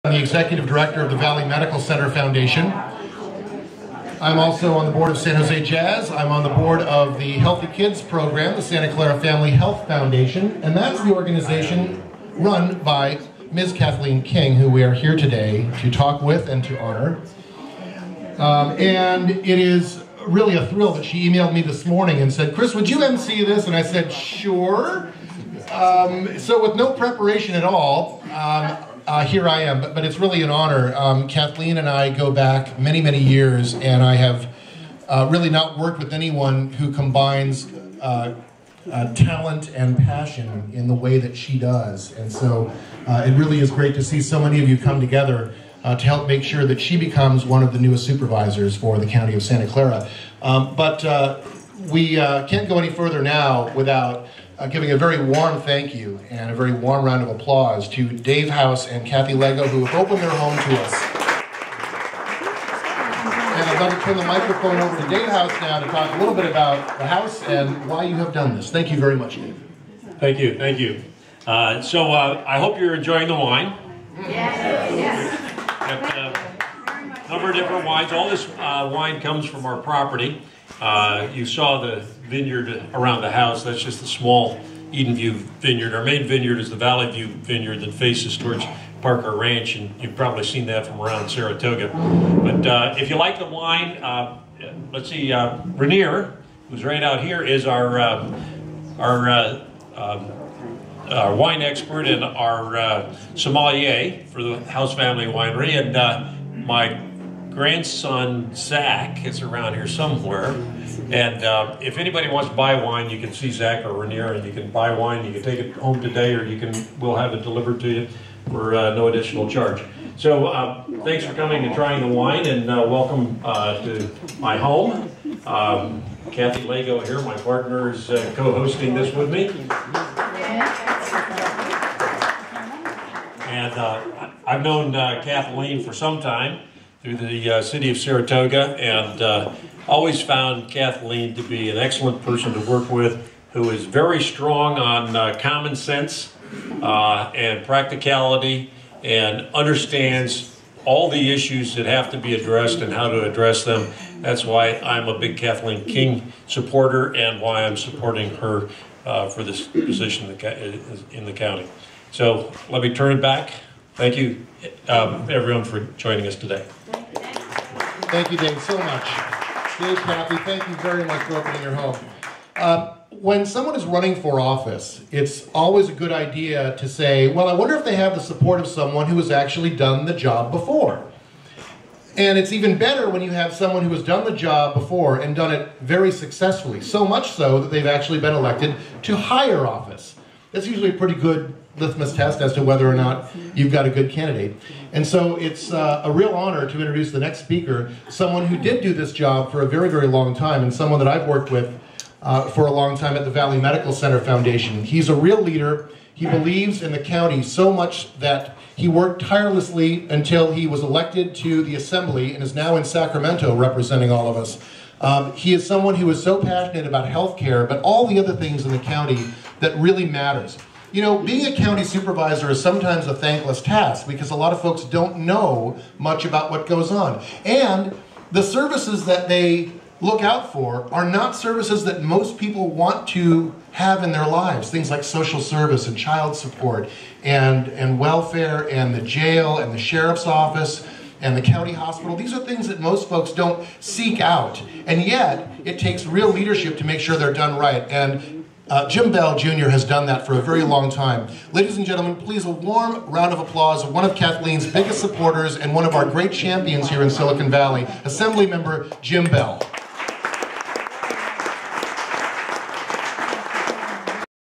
I'm the Executive Director of the Valley Medical Center Foundation. I'm also on the board of San Jose Jazz. I'm on the board of the Healthy Kids program, the Santa Clara Family Health Foundation, and that's the organization run by Ms. Kathleen King, who we are here today to talk with and to honor. And it is really a thrill that she emailed me this morning and said, "Chris, would you MC this?" And I said, "Sure." So with no preparation at all, here I am, but it's really an honor. Kathleen and I go back many, many years, and I have really not worked with anyone who combines talent and passion in the way that she does. And so it really is great to see so many of you come together to help make sure that she becomes one of the newest supervisors for the county of Santa Clara. But we can't go any further now without giving a very warm thank you and a very warm round of applause to Dave House and Cathy Lego, who have opened their home to us. And I'd like to turn the microphone over to Dave House now to talk a little bit about the house and why you have done this. Thank you very much, Dave. Thank you, thank you. So I hope you're enjoying the wine. Yes. A number of different wines. All this wine comes from our property. You saw the vineyard around the house. That's just a small Eden View vineyard. Our main vineyard is the Valley View vineyard that faces towards Parker Ranch, and you've probably seen that from around Saratoga. But if you like the wine, let's see, Rainier, who's right out here, is our wine expert and our sommelier for the House Family Winery, and my grandson Zach is around here somewhere. And if anybody wants to buy wine, you can see Zach or Rainier, and you can buy wine. You can take it home today, or we'll have it delivered to you for no additional charge. So thanks for coming and trying the wine, and welcome to my home. Cathy Lego here, my partner, is co-hosting this with me. And I've known Kathleen for some time through the city of Saratoga, and always found Kathleen to be an excellent person to work with, who is very strong on common sense and practicality, and understands all the issues that have to be addressed and how to address them. That's why I'm a big Kathleen King supporter, and why I'm supporting her for this position in the county. So let me turn it back. Thank you, everyone, for joining us today. Thank you, Dave, so much. Dave, Cathy, thank you very much for opening your home. When someone is running for office, it's always a good idea to say, well, I wonder if they have the support of someone who has actually done the job before. And it's even better when you have someone who has done the job before and done it very successfully, so much so that they've actually been elected to higher office. That's usually a pretty good litmus test as to whether or not you've got a good candidate. And so it's a real honor to introduce the next speaker, someone who did do this job for a very, very long time, and someone that I've worked with for a long time at the Valley Medical Center Foundation. He's a real leader. He believes in the county so much that he worked tirelessly until he was elected to the Assembly and is now in Sacramento representing all of us. He is someone who is so passionate about health care, but all the other things in the county that really matters. You know, being a county supervisor is sometimes a thankless task because a lot of folks don't know much about what goes on. And the services that they look out for are not services that most people want to have in their lives. Things like social service and child support and welfare and the jail and the sheriff's office and the county hospital. These are things that most folks don't seek out. And yet, it takes real leadership to make sure they're done right. And Jim Bell Jr. has done that for a very long time. Ladies and gentlemen, please a warm round of applause of one of Kathleen's biggest supporters and one of our great champions here in Silicon Valley, Assemblymember Jim Bell.